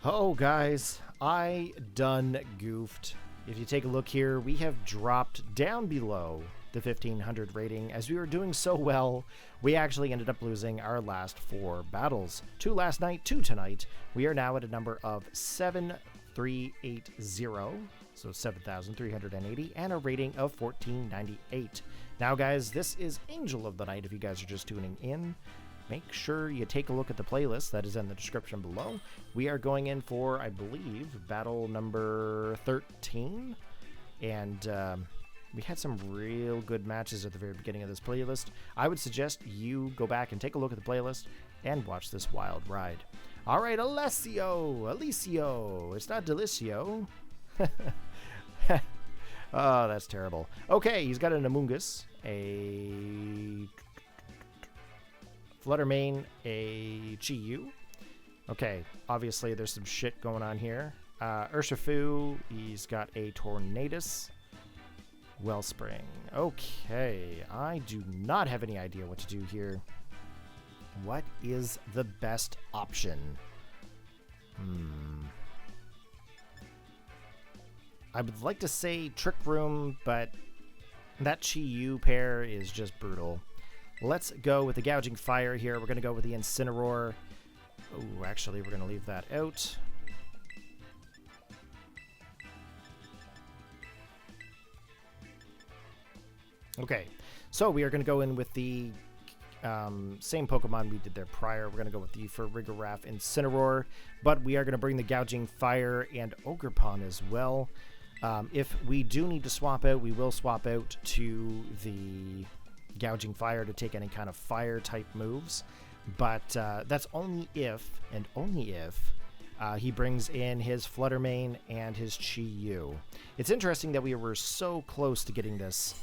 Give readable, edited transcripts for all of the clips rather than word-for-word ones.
Oh, guys, I done goofed. If you take a look here, we have dropped down below the 1500 rating. As we were doing so well, we actually ended up losing our last 4 battles. 2 last night, 2 tonight. We are now at a number of 7380, so 7,380, and a rating of 1498. Now, guys, this is Angel of the Night if you guys are just tuning in. Make sure you take a look at the playlist that is in the description below. We are going in for, I believe, battle number 13. And we had some real good matches at the very beginning of this playlist. I would suggest you go back and take a look at the playlist and watch this wild ride. All right, Alicio. It's not Delicio. Oh, that's terrible. Okay, he's got an Amoonguss, a Fluttermane, a Chi-Yu. Okay, obviously there's some shit going on here. Urshifu, he's got a Tornadus. Wellspring. Okay, I do not have any idea what to do here. What is the best option? I would like to say Trick Room, but that Chi-Yu pair is just brutal. Let's go with the Gouging Fire here. We're going to go with the Incineroar. Oh, actually, we're going to leave that out. Okay, so we are going to go in with the same Pokemon we did there prior. We're going to go with the Farigiraf Incineroar, but we are going to bring the Gouging Fire and Ogerpon as well. If we do need to swap out, we will swap out to the Gouging Fire to take any kind of fire-type moves. But that's only if, and only if, he brings in his Fluttermane and his Chi-Yu. It's interesting that we were so close to getting this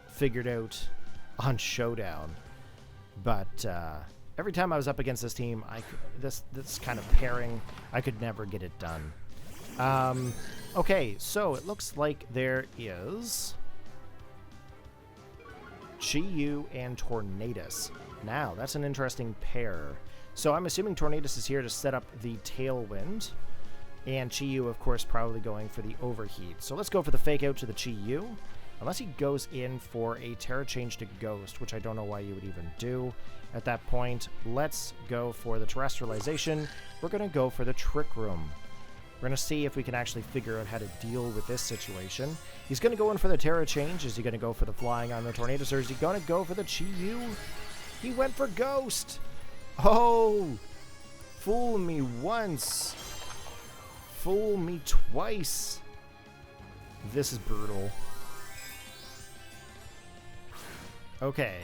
figured out on Showdown. But every time I was up against this team, this kind of pairing, I could never get it done. Okay, so it looks like there is Chi-Yu and Tornadus. Now, that's an interesting pair. So I'm assuming Tornadus is here to set up the Tailwind, and Chi-Yu, of course, probably going for the Overheat. So let's go for the Fake Out to the Chi-Yu, unless he goes in for a Terra Change to Ghost, which I don't know why you would even do at that point. Let's go for the Terrestrialization. We're going to go for the Trick Room. We're going to see if we can actually figure out how to deal with this situation. He's going to go in for the Terra Change. Is he going to go for the Flying on the Tornadus, or is he going to go for the Chi-Yu? He went for Ghost. Oh, fool me once. Fool me twice. This is brutal. Okay.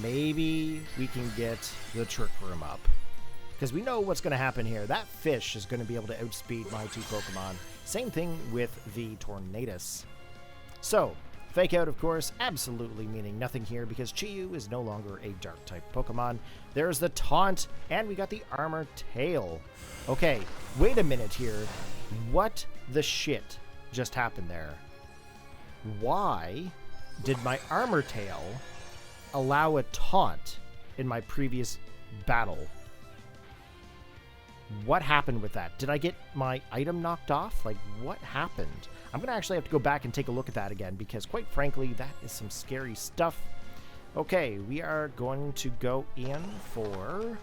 Maybe we can get the Trick Room up, because we know what's going to happen here. That fish is going to be able to outspeed my 2 Pokemon. Same thing with the Tornadus. So, Fake Out, of course, absolutely meaning nothing here, because Chi-Yu is no longer a Dark-type Pokemon. There's the Taunt, and we got the Armor Tail. Okay, wait a minute here. What the shit just happened there? Why did my Armor Tail allow a Taunt in my previous battle? What happened with that? Did I get my item knocked off? Like, what happened? I'm going to actually have to go back and take a look at that again, because quite frankly, that is some scary stuff. Okay, we are going to go in for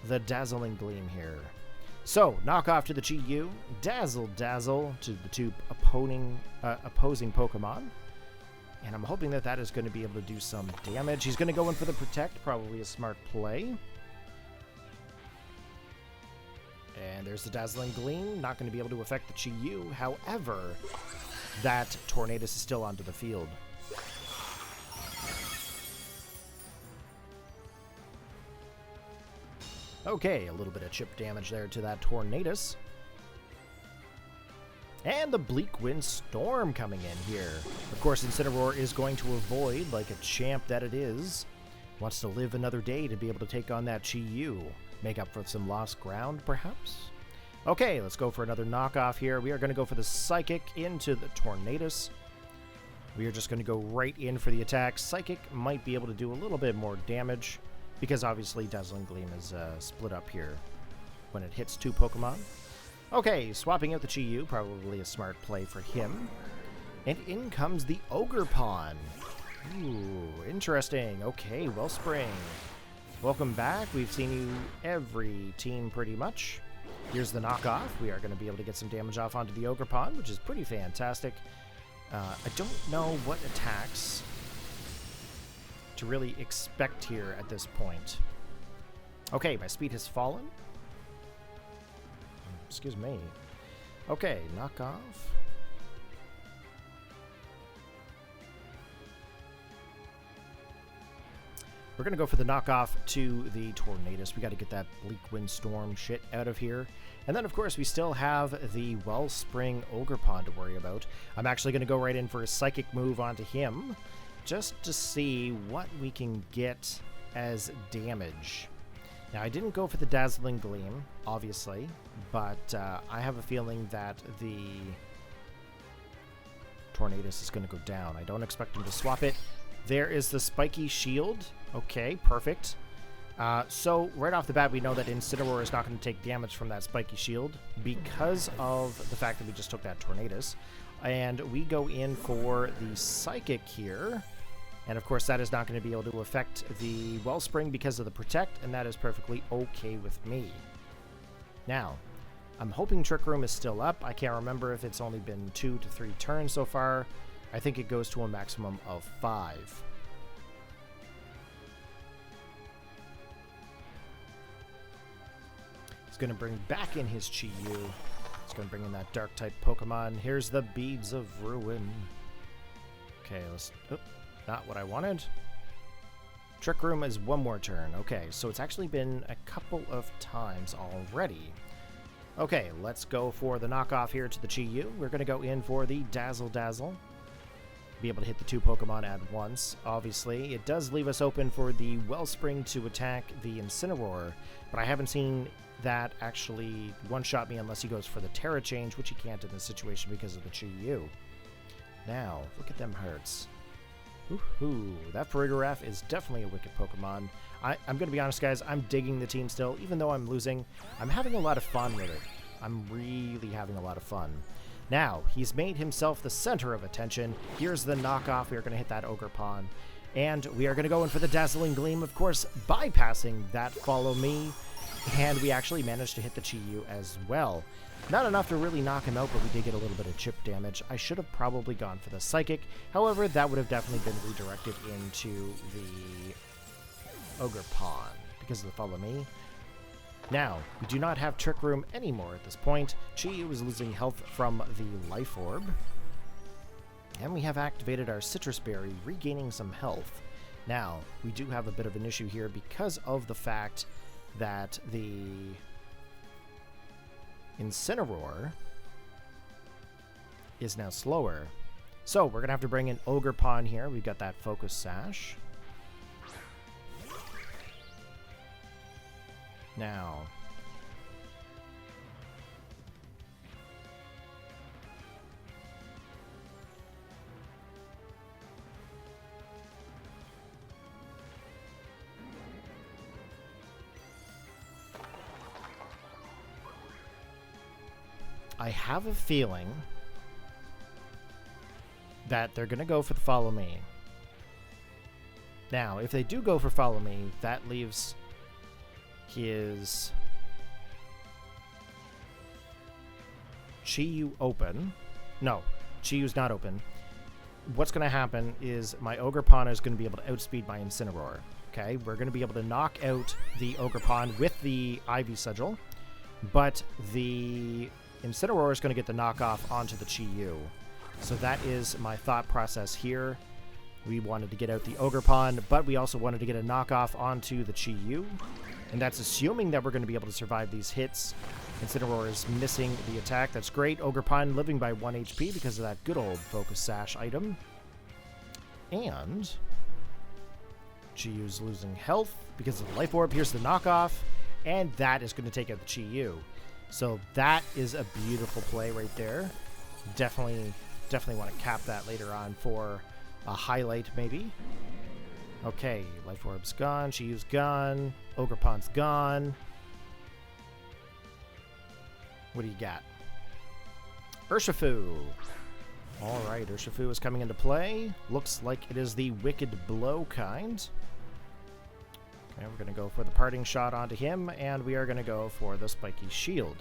the Dazzling Gleam here. So, knock off to the Chi-Yu, Dazzle to the 2 opposing Pokemon. And I'm hoping that that is going to be able to do some damage. He's going to go in for the Protect, probably a smart play. And there's the Dazzling Gleam, not going to be able to affect the Chi-Yu. However, that Tornadus is still onto the field. Okay, a little bit of chip damage there to that Tornadus. And the Bleak Wind Storm coming in here. Of course, Incineroar is going to avoid, like a champ that it is. Wants to live another day to be able to take on that Chi-Yu. Make up for some lost ground, perhaps? Okay, let's go for another knockoff here. We are going to go for the Psychic into the Tornadus. We are just going to go right in for the attack. Psychic might be able to do a little bit more damage. because obviously Dazzling Gleam is split up here when it hits 2 Pokemon. Okay, swapping out the Chi-Yu, probably a smart play for him. And in comes the Ogerpon. Ooh, interesting. Okay, Wellspring. Welcome back. We've seen you every team pretty much. Here's the knockoff. We are going to be able to get some damage off onto the Ogerpon, which is pretty fantastic. I don't know what attacks to really expect here at this point. Okay, my speed has fallen. Excuse me. Okay, knockoff. We're going to go for the knockoff to the Tornadus. We got to get that Bleak Windstorm shit out of here. And then, of course, we still have the Wellspring Ogerpon to worry about. I'm actually going to go right in for a Psychic move onto him, just to see what we can get as damage. Now, I didn't go for the Dazzling Gleam, obviously, but I have a feeling that the Tornadus is going to go down. I don't expect him to swap it. There is the Spiky Shield. Okay, perfect. So right off the bat, we know that Incineroar is not going to take damage from that Spiky Shield because of the fact that we just took that Tornadus. And we go in for the Psychic here. And of course, that is not going to be able to affect the Wellspring because of the Protect, and that is perfectly okay with me. Now, I'm hoping Trick Room is still up. I can't remember if it's only been 2 to 3 turns so far. I think it goes to a maximum of 5. He's going to bring back in his Chi-Yu. He's going to bring in that Dark-type Pokemon. Here's the Beads of Ruin. Okay, let's... Oh, not what I wanted. Trick Room is 1 more turn. Okay, so it's actually been a couple of times already. Okay, let's go for the knockoff here to the Chi-Yu. We're going to go in for the Dazzle Dazzle. Be able to hit the 2 Pokemon at once, obviously. It does leave us open for the Wellspring to attack the Incineroar, but I haven't seen that actually one-shot me unless he goes for the Terra Change, which he can't in this situation because of the Chi-Yu. Now, look at them hearts. Woohoo! That Farigiraf is definitely a wicked Pokemon. I'm going to be honest, guys, I'm digging the team still. Even though I'm losing, I'm having a lot of fun with it. I'm really having a lot of fun. Now, he's made himself the center of attention. Here's the knockoff. We are going to hit that Ogerpon. And we are going to go in for the Dazzling Gleam, of course, bypassing that Follow Me. And we actually managed to hit the Chi-Yu as well. Not enough to really knock him out, but we did get a little bit of chip damage. I should have probably gone for the Psychic. However, that would have definitely been redirected into the Ogerpon because of the Follow Me. Now, we do not have Trick Room anymore at this point. Chi-Yu is losing health from the Life Orb. And we have activated our Citrus Berry, regaining some health. Now, we do have a bit of an issue here because of the fact that the Incineroar is now slower. So, we're going to have to bring in Ogerpon here. We've got that Focus Sash. Now, I have a feeling that they're going to go for the Follow Me. Now, if they do go for Follow Me, that leaves his Chi-Yu open. No, Chi-Yu's not open. What's going to happen is my Ogerpon is going to be able to outspeed my Incineroar. Okay, we're going to be able to knock out the Ogerpon with the Ivy Sigil, but the Incineroar is going to get the knockoff onto the Chi-Yu. So that is my thought process here. We wanted to get out the Ogerpon, but we also wanted to get a knockoff onto the Chi-Yu. And that's assuming that we're going to be able to survive these hits. Incineroar is missing the attack. That's great. Ogerpon living by 1 HP because of that good old Focus Sash item. And Chi-Yu's losing health because of the Life Orb. Here's the knockoff. And that is going to take out the Chi-Yu. So that is a beautiful play right there. Definitely want to cap that later on for a highlight maybe. Okay, Life Orb's gone, Shiyu's gone, Ogerpon's gone. What do you got? Urshifu. Alright, Urshifu is coming into play. Looks like it is the Wicked Blow kind. Okay, we're going to go for the Parting Shot onto him, and we are going to go for the Spiky Shield.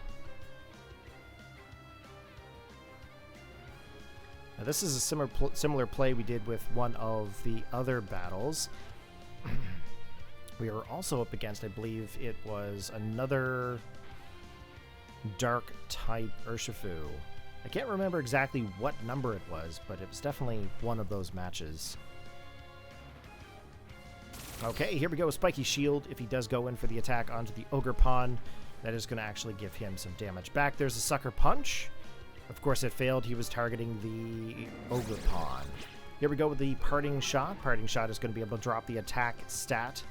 Now, this is a similar play we did with one of the other battles. We were also up against, I believe it was another Dark type Urshifu. I can't remember exactly what number it was, but it was definitely one of those matches. Okay, here we go with Spiky Shield. If he does go in for the attack onto the Ogerpon, that is going to actually give him some damage back. There's a Sucker Punch. Of course, it failed. He was targeting the Ogerpon. Here we go with the Parting Shot. Parting Shot is going to be able to drop the attack stat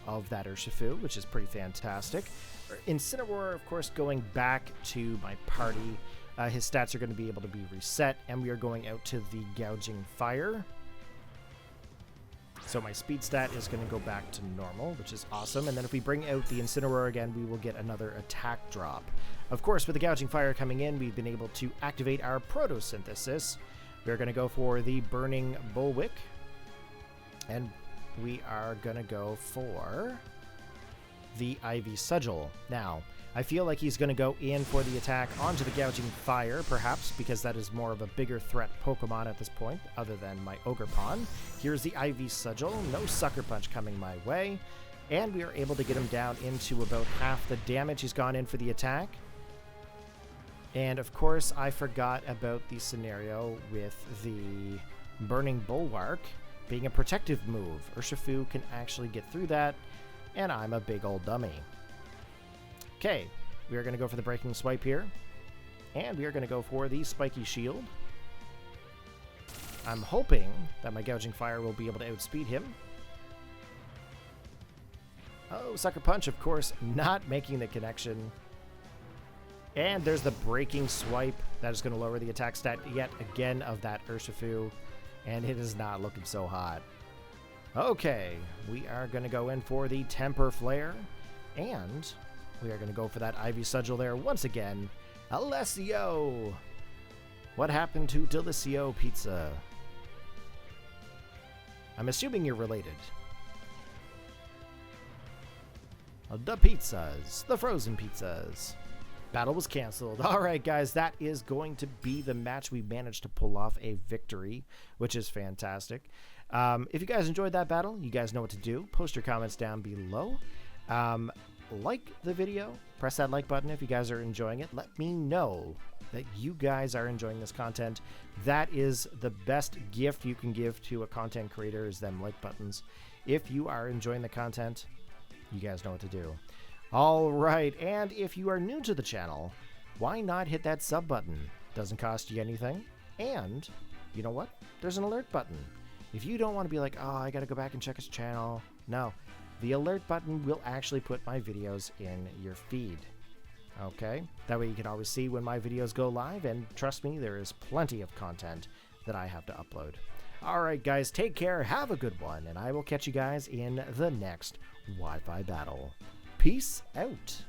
of that Urshifu, which is pretty fantastic. Incineroar, of course, going back to my party. His stats are going to be able to be reset, and we are going out to the Gouging Fire. So my speed stat is going to go back to normal, which is awesome. And then if we bring out the Incineroar again, we will get another attack drop. Of course, with the Gouging Fire coming in, we've been able to activate our Photosynthesis. We're going to go for the Burning Bullwhip. And we are going to go for the Ivy Sigil. Now, I feel like he's going to go in for the attack onto the Gouging Fire, perhaps, because that is more of a bigger threat Pokemon at this point, other than my Ogerpon. Here's the Ivy Sigil. No Sucker Punch coming my way. And we are able to get him down into about half the damage. He's gone in for the attack. And, of course, I forgot about the scenario with the Burning Bulwark being a protective move. Urshifu can actually get through that, and I'm a big old dummy. Okay, we are going to go for the Breaking Swipe here, and we are going to go for the Spiky Shield. I'm hoping that my Gouging Fire will be able to outspeed him. Oh, Sucker Punch, of course, not making the connection. And there's the Breaking Swipe. That is going to lower the attack stat yet again of that Urshifu, and it is not looking so hot. Okay, we are going to go in for the Temper Flare, and we are going to go for that Ivy Sigil there once again. Alessio! What happened to Delicio Pizza? I'm assuming you're related. The pizzas. The frozen pizzas. Battle was canceled. Alright, guys, that is going to be the match. We managed to pull off a victory, which is fantastic. If you guys enjoyed that battle, you guys know what to do. Post your comments down below. Like the video. Press that like button if you guys are enjoying it. Let me know that you guys are enjoying this content. That is the best gift you can give to a content creator, is them like buttons. If you are enjoying the content, you guys know what to do. All right, and if you are new to the channel, why not hit that sub button? Doesn't cost you anything. And you know what? There's an alert button. If you don't want to be like, oh, I got to go back and check his channel. No, the alert button will actually put my videos in your feed. Okay? That way you can always see when my videos go live, and trust me, there is plenty of content that I have to upload. All right, guys, take care, have a good one, and I will catch you guys in the next Wi-Fi battle. Peace out.